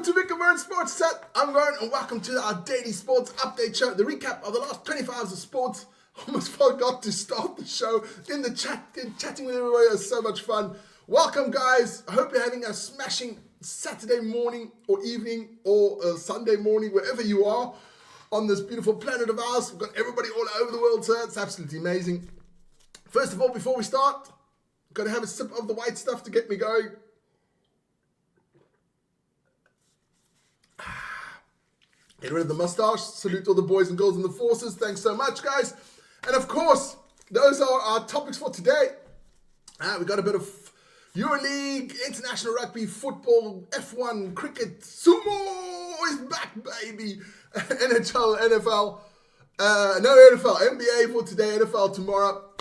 Welcome to Vic and Vern Sports Chat. I'm Vern and welcome to our daily sports update show. The recap of the last 24 hours of sports. Almost forgot to start the show in the chat. Chatting with everybody was so much fun. Welcome guys. I hope you're having a smashing Saturday morning or evening or Sunday morning, wherever you are on this beautiful planet of ours. We've got everybody all over the world, so it's absolutely amazing. First of all, before we start, got to have a sip of the white stuff to get me going. Get rid of the mustache. Salute all the boys and girls in the forces. Thanks so much, guys. And of course, those are our topics for today. We got a bit of EuroLeague, international rugby, football, F1, cricket, sumo is back, baby. NHL, NFL, no NFL, NBA for today, NFL tomorrow.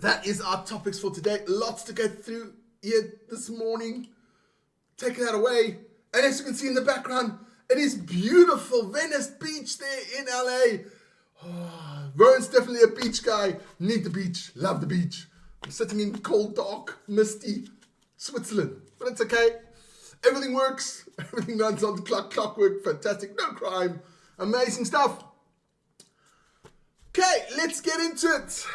That is our topics for today. Lots to get through here this morning. Take that away. And as you can see in the background, it is beautiful Venice Beach there in LA. Oh, Vern's definitely a beach guy. Need the beach. Love the beach. I'm sitting in cold, dark, misty Switzerland. But it's okay. Everything works. Everything runs on the clockwork. Fantastic. No crime. Amazing stuff. Okay, let's get into it.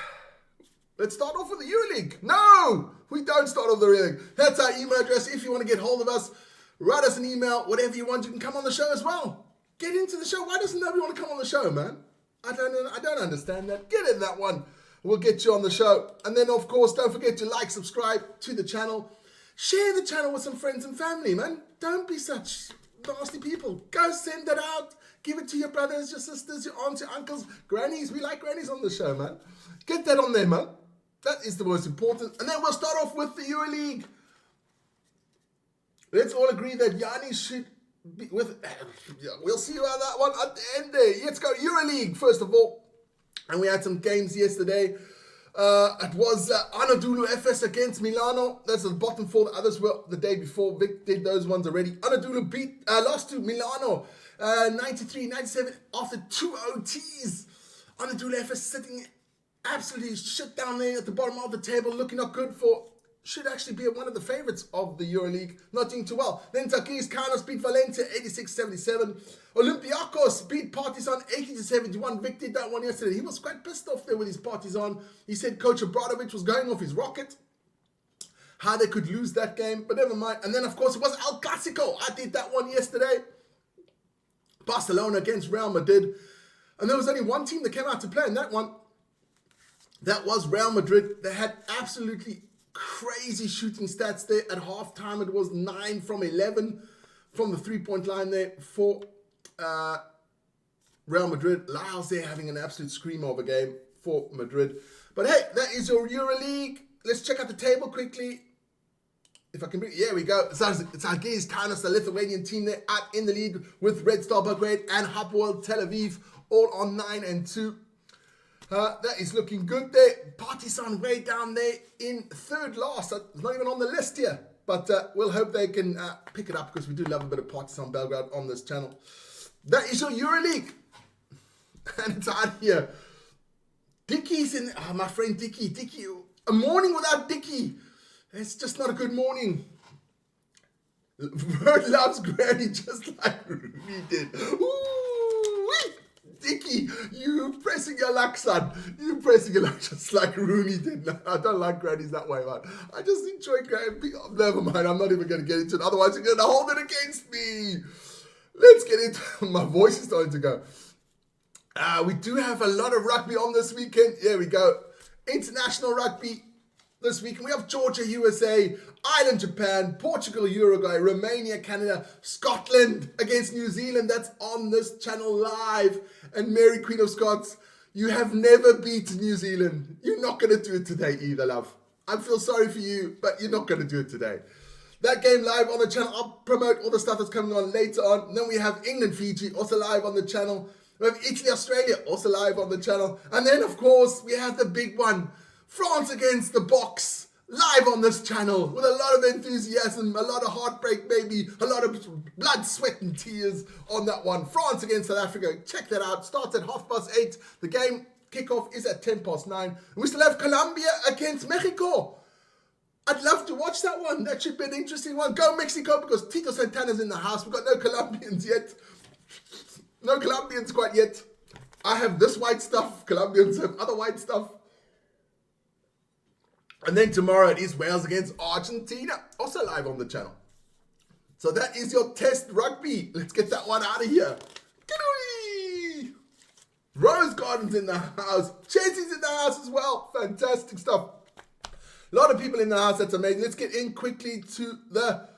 Let's start off with the EuroLeague. No, we don't start off the EuroLeague. That's our email address. If you want to get hold of us, write us an email, whatever you want. You can come on the show as well. Get into the show. Why doesn't nobody want to come on the show, man? I don't understand that. Get in that one. We'll get you on the show. And then, of course, don't forget to like, subscribe to the channel. Share the channel with some friends and family, man. Don't be such nasty people. Go send it out. Give it to your brothers, your sisters, your aunts, your uncles, grannies. We like grannies on the show, man. Get that on there, man. That is the most important. And then we'll start off with the EuroLeague. Let's all agree that Yanni should be with. We'll see how that one at the end there. Let's go EuroLeague first of all. And we had some games yesterday. It was Anadolu Efes against Milano. That's the bottom four. The others were the day before. Vic did those ones already. Anadolu lost to Milano 93-97 after 2 OTs. Anadolu Efes sitting absolutely shit down there at the bottom of the table, looking not good for. Should actually be one of the favorites of the EuroLeague, not doing too well. Then Takis Kaunas beat Valencia 86-77. Olympiacos beat Partizan 80-71. Vic did that one yesterday. He was quite pissed off there with his Partizan. He said Coach Obradovic was going off his rocket. How they could lose that game, but never mind. And then, of course, it was El Clasico. I did that one yesterday. Barcelona against Real Madrid. And there was only one team that came out to play in that one. That was Real Madrid. They had absolutely crazy shooting stats there. At halftime, it was 9 from 11 from the three-point line there for Real Madrid. Lyles there having an absolute screamer of a game for Madrid. But hey, that is your EuroLeague. Let's check out the table quickly. If I can bring, here we go. It's Žalgiris Kaunas, the Lithuanian team there, out in the lead with Red Star Belgrade and Hapoel Tel Aviv, all on 9-2. That is looking good there. Partizan way down there in third last. It's not even on the list here. But we'll hope they can pick it up because we do love a bit of Partizan Belgrade on this channel. That is your EuroLeague. And it's out here. Dickie's in. Oh, my friend Dickie. Dickie. A morning without Dickie. It's just not a good morning. Bird loves Granny just like Rooney did. Ooh-wee. Dickie, you pressing your luck, son. You pressing your luck just like Rooney did. No, I don't like grannies that way, man. I just enjoy granny. Oh, never mind, I'm not even going to get into it. Otherwise, you're going to hold it against me. Let's get into it. My voice is starting to go. We do have a lot of rugby on this weekend. Here we go. International rugby this weekend. We have Georgia, USA, Ireland, Japan, Portugal, Uruguay, Romania, Canada, Scotland against New Zealand. That's on this channel live. And Mary, Queen of Scots, you have never beaten New Zealand. You're not going to do it today either, love. I feel sorry for you, but you're not going to do it today. That game live on the channel. I'll promote all the stuff that's coming on later on. And then we have England, Fiji, also live on the channel. We have Italy, Australia, also live on the channel. And then, of course, we have the big one. France against the Box, live on this channel with a lot of enthusiasm, a lot of heartbreak, maybe a lot of blood, sweat and tears on that one. France against South Africa, check that out. Starts at 8:30. The game kickoff is at 9:10. And we still have Colombia against Mexico. I'd love to watch that one. That should be an interesting one. Go Mexico, because Tito Santana's in the house. We've got no Colombians yet. No Colombians quite yet. I have this white stuff. Colombians have other white stuff. And then tomorrow it is Wales against Argentina. Also live on the channel. So that is your test rugby. Let's get that one out of here. Get-away! Rose Garden's in the house. Chelsea's in the house as well. Fantastic stuff. A lot of people in the house. That's amazing. Let's get in quickly to the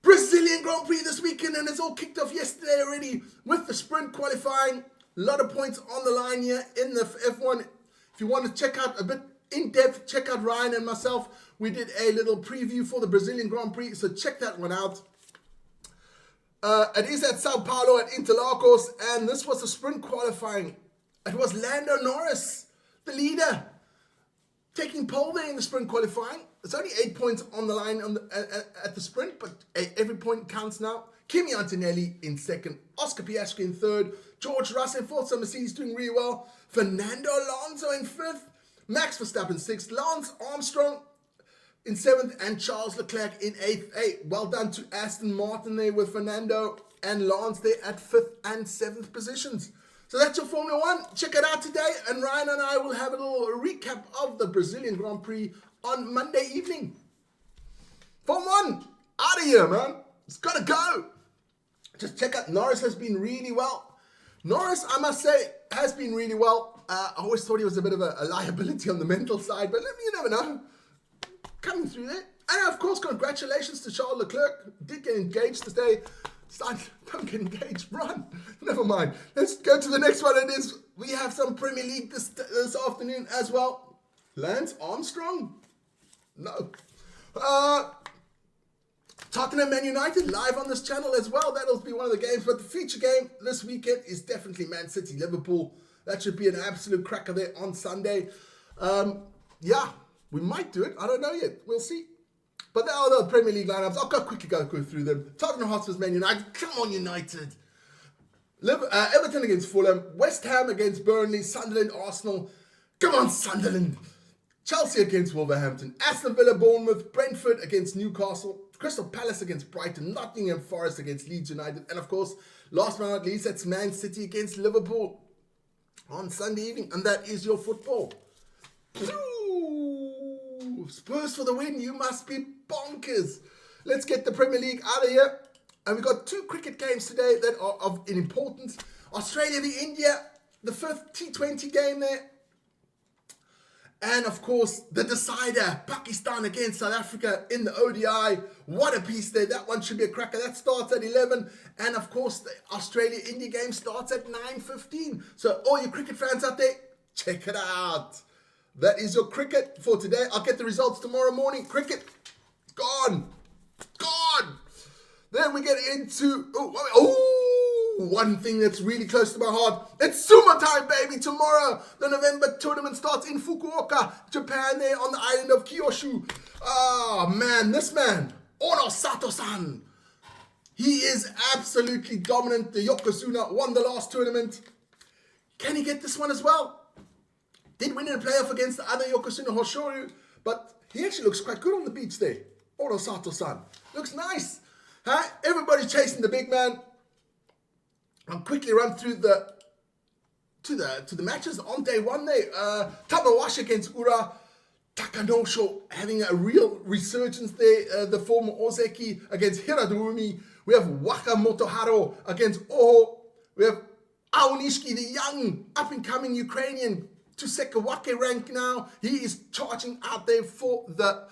Brazilian Grand Prix this weekend. And it's all kicked off yesterday already with the sprint qualifying. A lot of points on the line here in the F1. If you want to check out a bit in depth, check out Ryan and myself. We did a little preview for the Brazilian Grand Prix. So check that one out. It is at Sao Paulo at Interlagos, and this was the sprint qualifying. It was Lando Norris, the leader, taking pole there in the sprint qualifying. It's only 8 points on the line at the sprint, but every point counts now. Kimi Antonelli in second, Oscar Piastri in third, George Russell in fourth, so Mercedes doing really well. Fernando Alonso in fifth, Max Verstappen sixth, Lance Armstrong in seventh, and Charles Leclerc in eighth. Hey, well done to Aston Martin there with Fernando and Lance there at fifth and seventh positions. So that's your Formula One. Check it out today, and Ryan and I will have a little recap of the Brazilian Grand Prix on Monday evening. Formula One, out of here, man. It's got to go. Just check out, Norris has been really well. Norris, I must say, has been really well. I always thought he was a bit of a liability on the mental side, but you never know. Coming through there. And of course, congratulations to Charles Leclerc. Did get engaged today. Don't get engaged, run. Never mind. Let's go to the next one. It is, we have some Premier League this afternoon as well. Lance Armstrong? No. Tottenham Man United live on this channel as well. That'll be one of the games. But the feature game this weekend is definitely Man City Liverpool. That should be an absolute cracker there on Sunday. Yeah. We might do it. I don't know yet. We'll see. But there are the Premier League lineups. I'll quickly go through them. Tottenham Hotspur's Man United. Come on, United. Everton against Fulham. West Ham against Burnley. Sunderland, Arsenal. Come on, Sunderland. Chelsea against Wolverhampton. Aston Villa, Bournemouth. Brentford against Newcastle. Crystal Palace against Brighton. Nottingham Forest against Leeds United. And of course, last but not least, that's Man City against Liverpool on Sunday evening. And that is your football. Spurs for the win. You must be bonkers. Let's get the Premier League out of here. And we've got two cricket games today that are of importance. Australia v India, the fifth T20 game there. And of course, the decider, Pakistan against South Africa in the ODI. What a piece there. That one should be a cracker. That starts at 11. And of course, the Australia-India game starts at 9:15. So all you cricket fans out there, check it out. That is your cricket for today. I'll get the results tomorrow morning. Cricket, gone. Gone. Then we get into, one thing that's really close to my heart. It's sumo time, baby. Tomorrow, the November tournament starts in Fukuoka, Japan, there on the island of Kyushu. Oh, man, this man, Ono Sato-san. He is absolutely dominant. The Yokozuna won the last tournament. Can he get this one as well? Did win in a playoff against the other Yokozuna, Hoshoryu, but he actually looks quite good on the beach there. Ono Sato-san. Looks nice. Huh? Everybody's chasing the big man. I'll quickly run through the matches on day one there. Tamawashi against Ura. Takanosho having a real resurgence there. The former Ozeki against Hiradurumi. We have Wakamotoharo against Oho. We have Aonishiki, the young up-and-coming Ukrainian, to Sekawake rank now. He is charging out there for the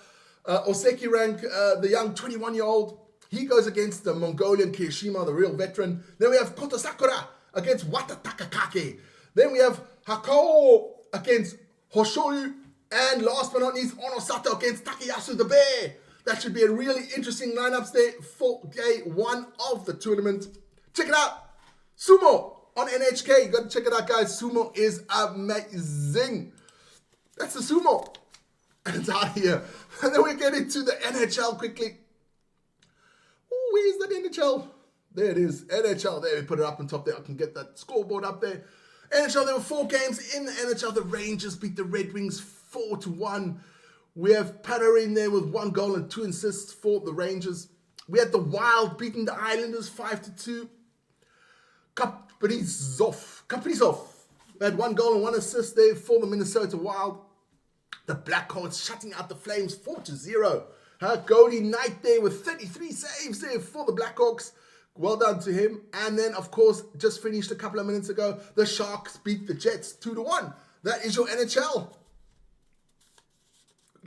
Oseki rank, the young 21-year-old. He goes against the Mongolian Kirishima, the real veteran. Then we have Koto Sakura against Wata Takakake. Then we have Hakao against Hoshoryu. And last but not least, Ono Sato against Takayasu the Bear. That should be a really interesting lineups there for day one of the tournament. Check it out. Sumo on NHK. You got to check it out, guys. Sumo is amazing. That's the sumo. And it's out here. And then we get into the NHL quickly. Ooh, where's the NHL? There it is. NHL. There, we put it up on top there. I can get that scoreboard up there. NHL, there were 4 games in the NHL. The Rangers beat the Red Wings 4-1. We have Patter in there with 1 goal and 2 assists for the Rangers. We had the Wild beating the Islanders 5-2. Kaprizov had 1 goal and 1 assist there for the Minnesota Wild. The Blackhawks shutting out the Flames 4-0. Cody Knight there with 33 saves there for the Blackhawks. Well done to him. And then, of course, just finished a couple of minutes ago, the Sharks beat the Jets 2-1. That is your NHL.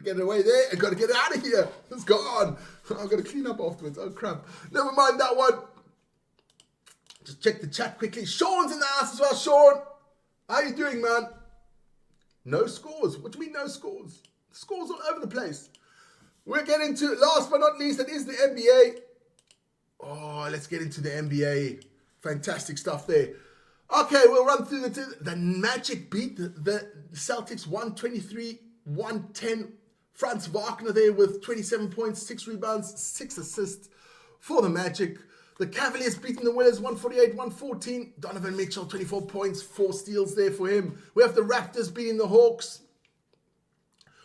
Get it away there. I got to get it out of here. It's gone. I've got to clean up afterwards. Oh, crap. Never mind that one. Just check the chat quickly. Sean's in the house as well. Sean, how you doing, man? No scores. What do you mean no scores? Scores all over the place. We're getting to, last but not least, that is the NBA. Oh, let's get into the NBA. Fantastic stuff there. Okay, we'll run through the Magic beat the Celtics 123-110. Franz Wagner there with 27 points, 6 rebounds, 6 assists for the Magic. The Cavaliers beating the Warriors 148-114. Donovan Mitchell, 24 points, 4 steals there for him. We have the Raptors beating the Hawks.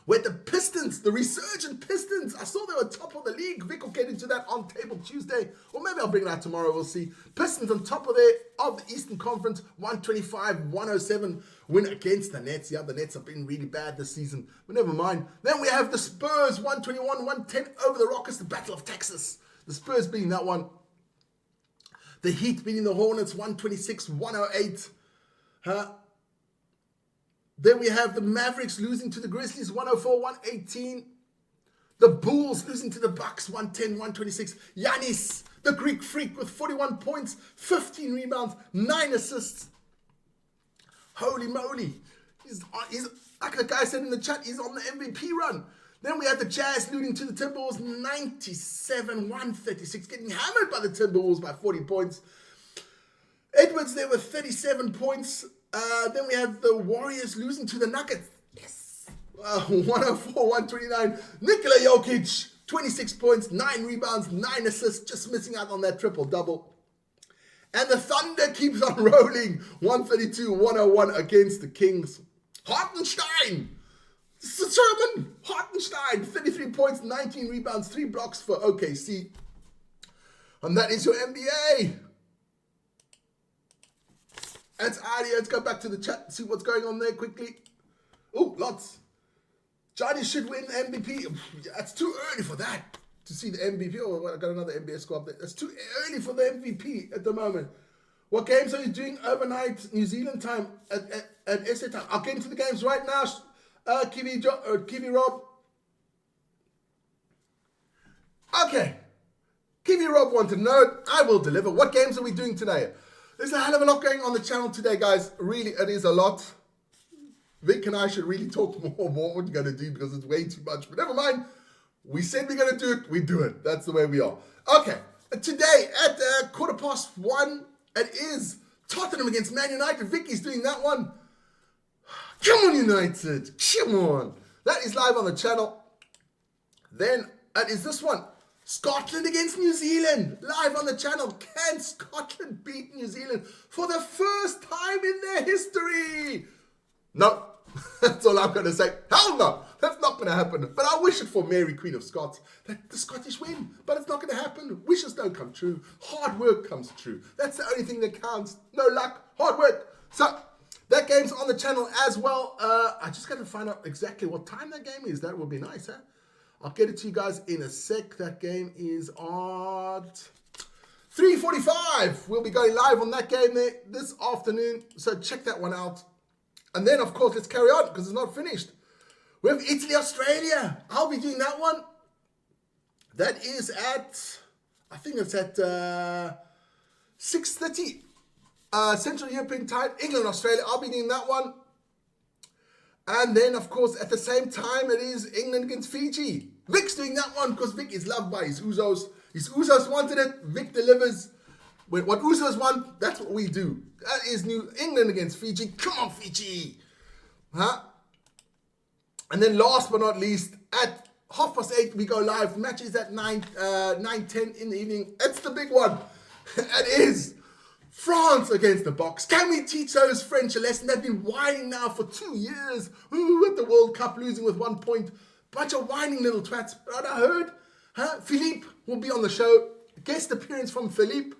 We had the Pistons, the resurgent Pistons. I saw they were top of the league. Vic will get into that on Table Tuesday. Or maybe I'll bring it out tomorrow. We'll see. Pistons on top of the Eastern Conference. 125-107 win against the Nets. Yeah, the Nets have been really bad this season. But never mind. Then we have the Spurs. 121-110 over the Rockets. The Battle of Texas. The Spurs beating that one. The Heat beating the Hornets. 126-108. Then we have the Mavericks losing to the Grizzlies 104-118. The Bulls losing to the Bucks 110-126. Giannis, the Greek freak, with 41 points, 15 rebounds, 9 assists. Holy moly. He's like the guy said in the chat, he's on the MVP run. Then we had the Jazz losing to the Timberwolves 97-136, getting hammered by the Timberwolves by 40 points. Edwards there with 37 points. Then we have the Warriors losing to the Nuggets. Yes. 104-129. Nikola Jokic, 26 points, 9 rebounds, 9 assists, just missing out on that triple-double. And the Thunder keeps on rolling. 132-101 against the Kings. Hartenstein. Sherman. Hartenstein, 33 points, 19 rebounds, 3 blocks for OKC. And that is your NBA. That's out of here. Let's go back to the chat and see what's going on there quickly. Oh, lots. Johnny should win MVP. That's too early for that. To see the MVP. Oh, I got another NBA squad there. That's too early for the MVP at the moment. What games are you doing overnight New Zealand time at SA time? I'll get into the games right now. Kiwi Rob. Okay. Kiwi Rob wanted to know. I will deliver. What games are we doing today? There's a hell of a lot going on the channel today, guys. Really, it is a lot. Vic and I should really talk more what we're going to do because it's way too much. But never mind. We said we're going to do it. We do it. That's the way we are. Okay. Today at 1:15, it is Tottenham against Man United. Vicky's doing that one. Come on, United. Come on. That is live on the channel. Then it is this one. Scotland against New Zealand, live on the channel. Can Scotland beat New Zealand for the first time in their history? No, that's all I'm going to say. Hell no, that's not going to happen. But I wish it for Mary, Queen of Scots, that the Scottish win. But it's not going to happen. Wishes don't come true. Hard work comes true. That's the only thing that counts. No luck, hard work. So that game's on the channel as well. I just got to find out exactly what time that game is. That would be nice, huh? I'll get it to you guys in a sec. That game is at 3:45. We'll be going live on that game there this afternoon. So check that one out. And then, of course, let's carry on because it's not finished. We have Italy, Australia. I'll be doing that one. That is at, I think it's at 6:30 Central European time. England, Australia. I'll be doing that one. And then, of course, at the same time, it is England against Fiji. Vic's doing that one because Vic is loved by his Usos. His Usos wanted it. Vic delivers. What Usos want, that's what we do. That is New England against Fiji. Come on, Fiji. Huh? And then last but not least, at 8:30, we go live. Match is at 9:10 in the evening. It's the big one. It is France against the Box. Can we teach those French a lesson? They've been whining now for 2 years. Ooh, at the World Cup, losing with 1 point. Bunch of whining little twats. But I heard, Philippe will be on the show. Guest appearance from Philippe.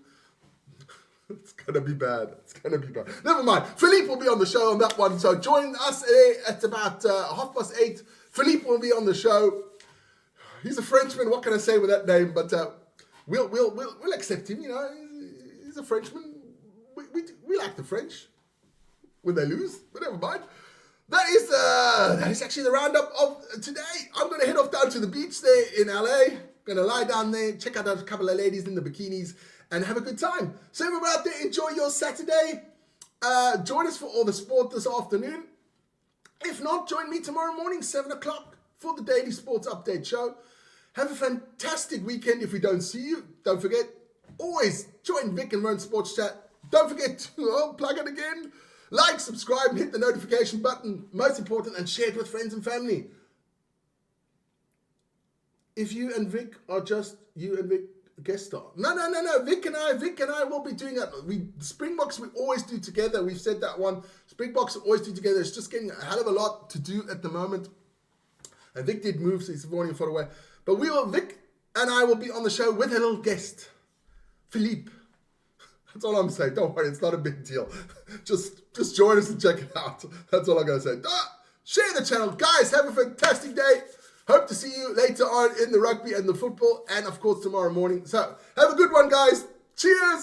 It's going to be bad. It's going to be bad. Never mind. Philippe will be on the show on that one. So join us at about 8:30. Philippe will be on the show. He's a Frenchman. What can I say with that name? But we'll accept him. You know, he's a Frenchman. We like the French when they lose, but never mind. That is actually the roundup of today. I'm going to head off down to the beach there in LA. Going to lie down there, check out a couple of ladies in the bikinis, and have a good time. So everyone out there, enjoy your Saturday. Join us for all the sport this afternoon. If not, join me tomorrow morning, 7 o'clock, for the Daily Sports Update Show. Have a fantastic weekend if we don't see you. Don't forget, always join Vic and Ron Sports Chat. Don't forget to plug it again. Like, subscribe, and hit the notification button. Most important, and share it with friends and family. If you and Vic are just you and Vic guest star. No. Vic and I will be doing that. Springboks we always do together. We've said that one. Springboks always do together. It's just getting a hell of a lot to do at the moment. And Vic did move, so he's warning far away. But Vic and I will be on the show with a little guest, Philippe. That's all I'm saying. Don't worry, it's not a big deal. Just join us and check it out. That's all I'm going to say. Share the channel. Guys, have a fantastic day. Hope to see you later on in the rugby and the football, and of course tomorrow morning. So have a good one, guys. Cheers.